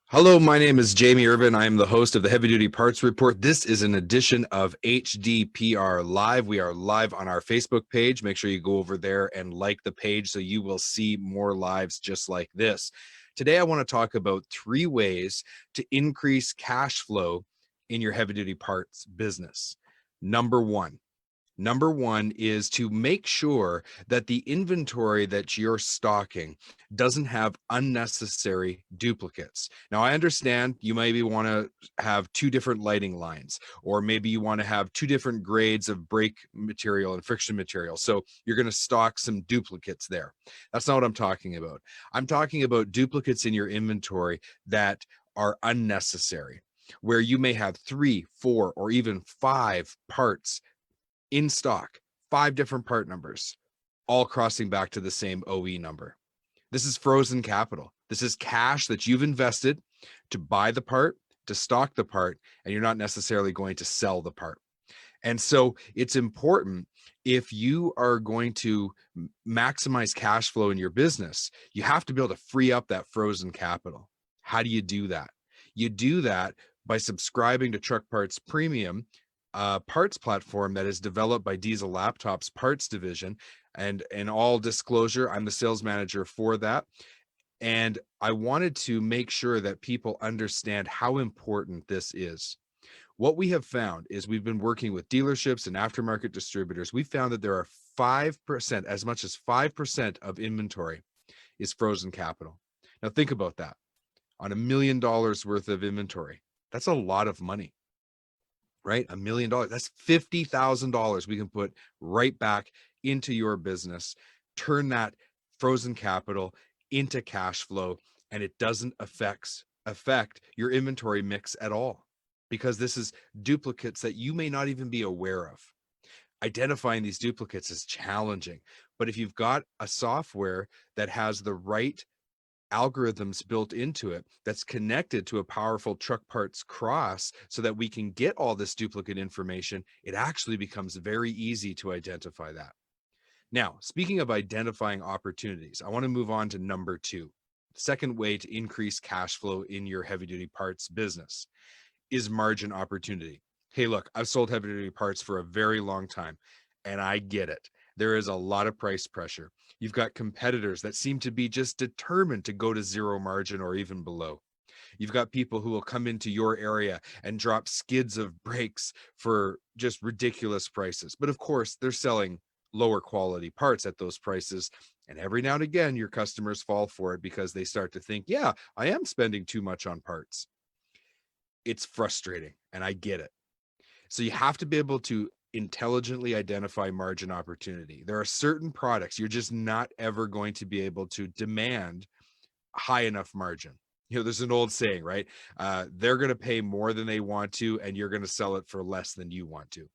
Hello, my name is Jamie Irvin. I am the host of the Heavy Duty Parts Report. This is an edition of HDPR Live. We are live on our Facebook page. Make sure you go over there and like the page so you will see more lives just like this. Today, I want to talk about 3 ways to increase cash flow in your heavy duty parts business. Number one is to make sure that the inventory that you're stocking doesn't have unnecessary duplicates. Now, I understand you maybe want to have 2 different lighting lines, or maybe you want to have 2 different grades of brake material and friction material. So you're going to stock some duplicates there. That's not what I'm talking about. I'm talking about duplicates in your inventory that are unnecessary, where you may have 3, 4, or even 5 parts in stock, 5 different part numbers, all crossing back to the same OE number. This is frozen capital. This is cash that you've invested to buy the part, to stock the part, and you're not necessarily going to sell the part. And so it's important, if you are going to maximize cash flow in your business, you have to be able to free up that frozen capital. How do you do that? You do that by subscribing to Truck Parts Premium, parts platform that is developed by Diesel Laptops parts division. And in all disclosure, I'm the sales manager for that. And I wanted to make sure that people understand how important this is. What we have found is, we've been working with dealerships and aftermarket distributors. We found that there are 5%, as much as 5% of inventory is frozen capital. Now think about that. On $1 million worth of inventory, that's a lot of money, right? $1 million, that's $50,000 we can put right back into your business, turn that frozen capital into cash flow, and it doesn't affect your inventory mix at all, because this is duplicates that you may not even be aware of. Identifying these duplicates is challenging, but if you've got a software that has the right algorithms built into it, that's connected to a powerful truck parts cross, so that we can get all this duplicate information, it actually becomes very easy to identify that. Now, speaking of identifying opportunities, I want to move on to number 2. Second way to increase cash flow in your heavy duty parts business is margin opportunity. Hey, look, I've sold heavy duty parts for a very long time, and I get it. There is a lot of price pressure. You've got competitors that seem to be just determined to go to zero margin or even below. You've got people who will come into your area and drop skids of brakes for just ridiculous prices. But of course, they're selling lower quality parts at those prices. And every now and again, your customers fall for it, because they start to think, yeah, I am spending too much on parts. It's frustrating, and I get it. So you have to be able to intelligently identify margin opportunity. There are certain products you're just not ever going to be able to demand high enough margin. There's an old saying, right? They're going to pay more than they want to, and you're going to sell it for less than you want to.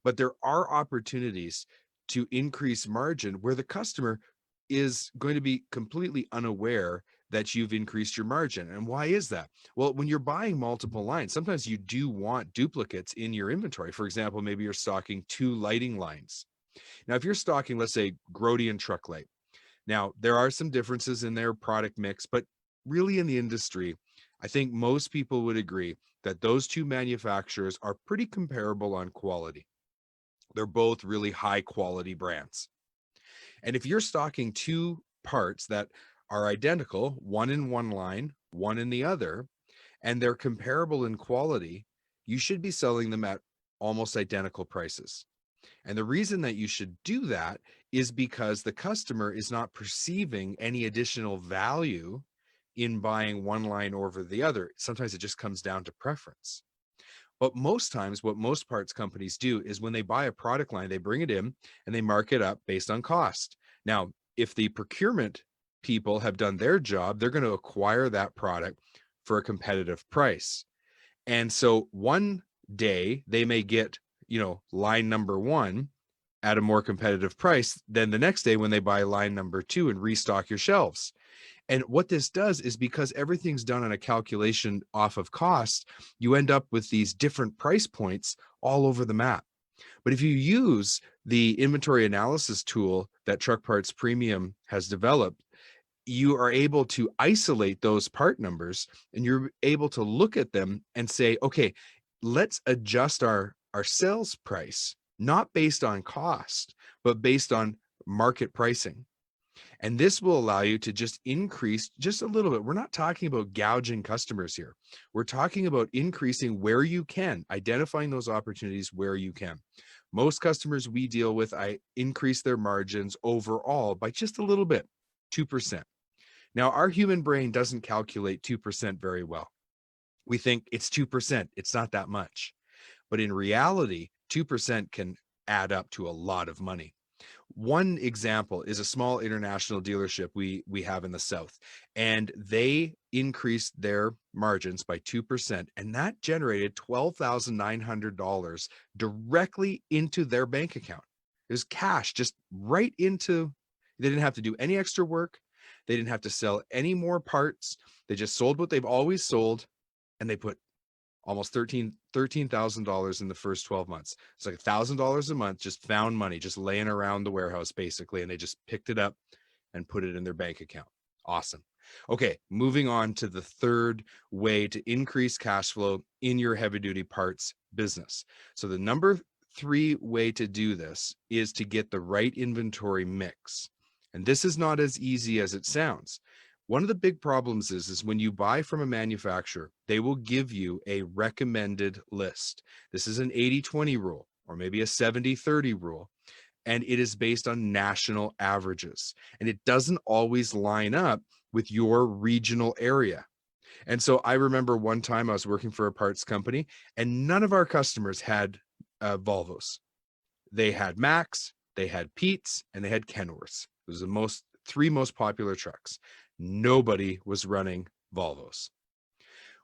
But there are opportunities to increase margin where the customer is going to be completely unaware that you've increased your margin. And why is that? Well, when you're buying multiple lines, sometimes you do want duplicates in your inventory. For example, maybe you're stocking 2 lighting lines. Now, if you're stocking, let's say, Grote Truck Light, now there are some differences in their product mix, but really in the industry, I think most people would agree that those 2 manufacturers are pretty comparable on quality. They're both really high quality brands. And if you're stocking 2 parts that are identical, one in one line, one in the other, and they're comparable in quality, you should be selling them at almost identical prices. And the reason that you should do that is because the customer is not perceiving any additional value in buying one line over the other. Sometimes it just comes down to preference. But most times, what most parts companies do is, when they buy a product line, they bring it in and they mark it up based on cost. Now, if the procurement people have done their job, they're going to acquire that product for a competitive price. And so one day they may get, line number 1 at a more competitive price than the next day when they buy line number 2 and restock your shelves. And what this does is, because everything's done on a calculation off of cost, you end up with these different price points all over the map. But if you use the inventory analysis tool that Truck Parts Premium has developed, you are able to isolate those part numbers, and you're able to look at them and say, okay, let's adjust our sales price, not based on cost, but based on market pricing. And this will allow you to just increase just a little bit. We're not talking about gouging customers here. We're talking about increasing where you can, identifying those opportunities where you can. Most customers we deal with, I increase their margins overall by just a little bit, 2%. Now, our human brain doesn't calculate 2% very well. We think it's 2%. It's not that much. But in reality, 2% can add up to a lot of money. One example is a small international dealership we have in the South, and they increased their margins by 2%, and that generated $12,900 directly into their bank account. It was cash just right into, they didn't have to do any extra work. They didn't have to sell any more parts. They just sold what they've always sold, and they put almost $13,000 in the first 12 months. It's like $1,000 a month, just found money, just laying around the warehouse basically. And they just picked it up and put it in their bank account. Awesome. Okay, moving on to the third way to increase cash flow in your heavy duty parts business. So the number 3 way to do this is to get the right inventory mix. And this is not as easy as it sounds. One of the big problems is when you buy from a manufacturer, they will give you a recommended list. This is an 80-20 rule, or maybe a 70-30 rule, and it is based on national averages. And it doesn't always line up with your regional area. And so I remember one time I was working for a parts company, and none of our customers had Volvos. They had Macs, they had Pete's, and they had Kenworths. It was the 3 most popular trucks. Nobody was running Volvos.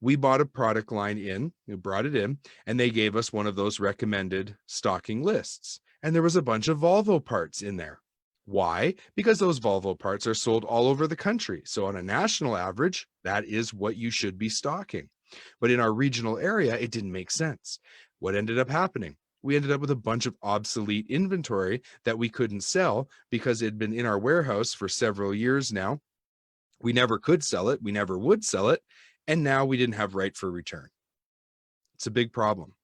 We bought a product line in, we brought it in, and they gave us one of those recommended stocking lists. And there was a bunch of Volvo parts in there. Why? Because those Volvo parts are sold all over the country. So on a national average, that is what you should be stocking. But in our regional area, it didn't make sense. What ended up happening? We ended up with a bunch of obsolete inventory that we couldn't sell because it had been in our warehouse for several years now. We never could sell it. We never would sell it. And now we didn't have right for return. It's a big problem.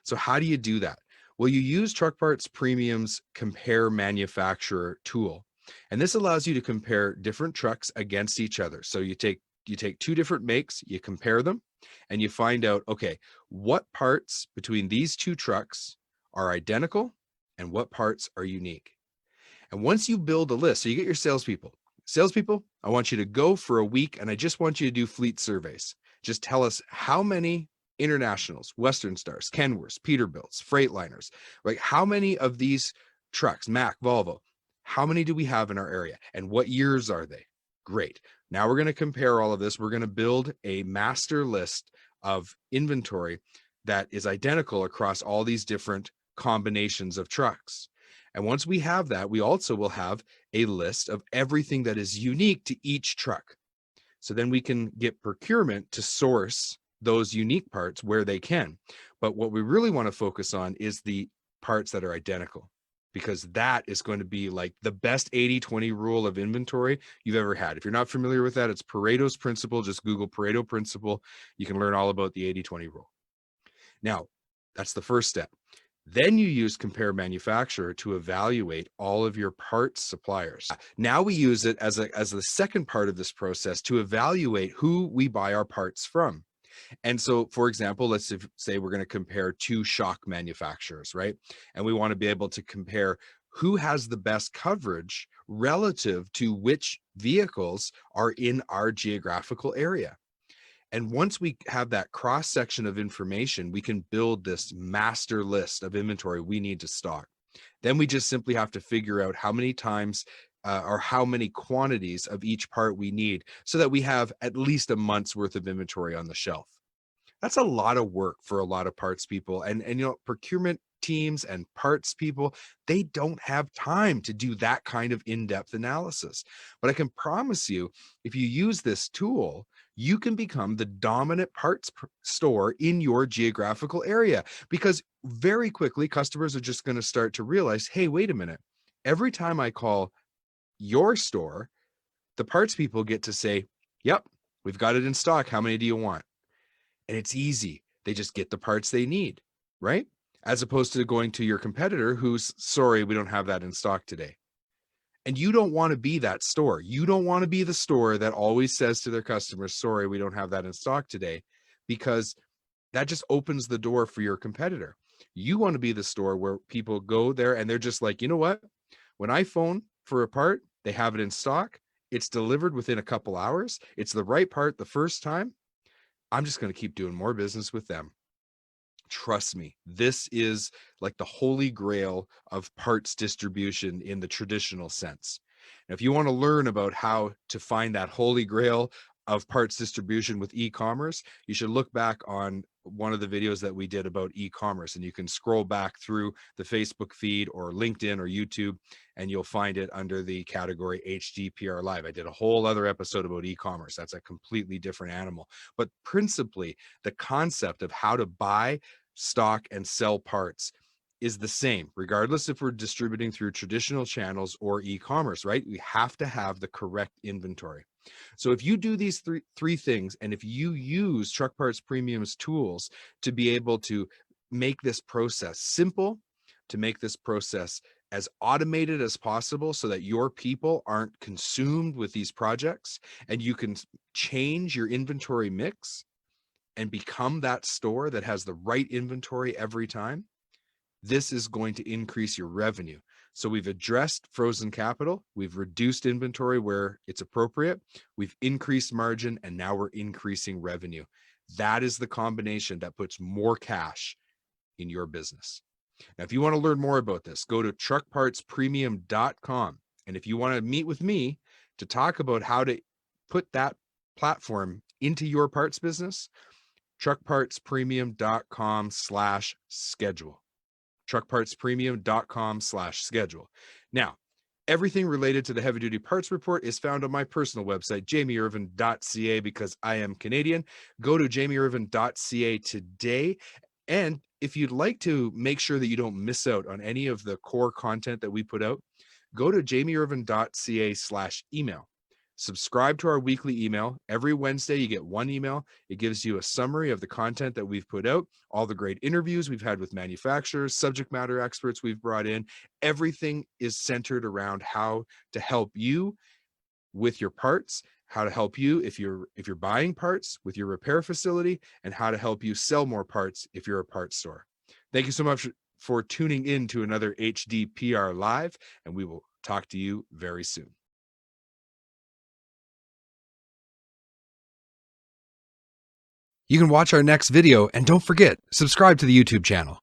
So how do you do that? Well, you use Truck Parts Premium's Compare Manufacturer tool. And this allows you to compare different trucks against each other. So you take 2 different makes, you compare them, and you find out, okay, what parts between these 2 trucks are identical and what parts are unique. And once you build a list, so you get your salespeople, I want you to go for a week and I just want you to do fleet surveys. Just tell us how many Internationals, Western Stars, Kenworths, Peterbilts, Freightliners, like how many of these trucks, Mack, Volvo, how many do we have in our area and what years are they? Great. Now we're going to compare all of this. We're going to build a master list of inventory that is identical across all these different combinations of trucks. And once we have that, we also will have a list of everything that is unique to each truck. So then we can get procurement to source those unique parts where they can. But what we really want to focus on is the parts that are identical, because that is going to be like the best 80-20 rule of inventory you've ever had. If you're not familiar with that, it's Pareto's principle. Just Google Pareto principle. You can learn all about the 80-20 rule. Now, that's the first step. Then you use Compare Manufacturer to evaluate all of your parts suppliers. Now we use it as the second part of this process to evaluate who we buy our parts from. And so, for example, let's say we're going to compare 2 shock manufacturers, right? And we want to be able to compare who has the best coverage relative to which vehicles are in our geographical area. And once we have that cross section of information, we can build this master list of inventory we need to stock. Then we just simply have to figure out how many times or how many quantities of each part we need so that we have at least a month's worth of inventory on the shelf. That's a lot of work for a lot of parts people. And you know, procurement teams and parts people, they don't have time to do that kind of in-depth analysis. But I can promise you, if you use this tool, you can become the dominant parts store in your geographical area, because very quickly customers are just going to start to realize, hey, wait a minute. Every time I call your store, the parts people get to say, yep, we've got it in stock. How many do you want? And it's easy. They just get the parts they need, right? As opposed to going to your competitor who's, sorry, we don't have that in stock today. And you don't want to be that store. You don't want to be the store that always says to their customers, sorry, we don't have that in stock today, because that just opens the door for your competitor. You want to be the store where people go there and they're just like, you know what? When I phone for a part, they have it in stock. It's delivered within a couple hours. It's the right part the first time. I'm just going to keep doing more business with them. Trust me, this is like the holy grail of parts distribution in the traditional sense. Now, if you want to learn about how to find that holy grail of parts distribution with e-commerce, you should look back on one of the videos that we did about e-commerce, and you can scroll back through the Facebook feed or LinkedIn or YouTube, and you'll find it under the category HDPR Live. I did a whole other episode about e-commerce. That's a completely different animal. But principally, the concept of how to buy, stock, and sell parts is the same, regardless if we're distributing through traditional channels or e-commerce, right? We have to have the correct inventory. So if you do these three things, and if you use Truck Parts Premium's tools to be able to make this process simple, to make this process as automated as possible so that your people aren't consumed with these projects, and you can change your inventory mix and become that store that has the right inventory every time, this is going to increase your revenue. So we've addressed frozen capital, we've reduced inventory where it's appropriate, we've increased margin, and now we're increasing revenue. That is the combination that puts more cash in your business. Now, if you want to learn more about this, go to truckpartspremium.com. And if you want to meet with me to talk about how to put that platform into your parts business, truckpartspremium.com/schedule. truckpartspremium.com/schedule. Now, everything related to the Heavy Duty Parts Report is found on my personal website, jamieirvin.ca, because I am Canadian. Go to jamieirvin.ca today. And if you'd like to make sure that you don't miss out on any of the core content that we put out, go to jamieirvin.ca/email. Subscribe to our weekly email. Every Wednesday, you get one email. It gives you a summary of the content that we've put out, all the great interviews we've had with manufacturers, subject matter experts we've brought in. Everything is centered around how to help you with your parts, how to help you if you're buying parts with your repair facility, and how to help you sell more parts if you're a parts store. Thank you so much for tuning in to another HDPR Live, and we will talk to you very soon. You can watch our next video, and don't forget, subscribe to the YouTube channel.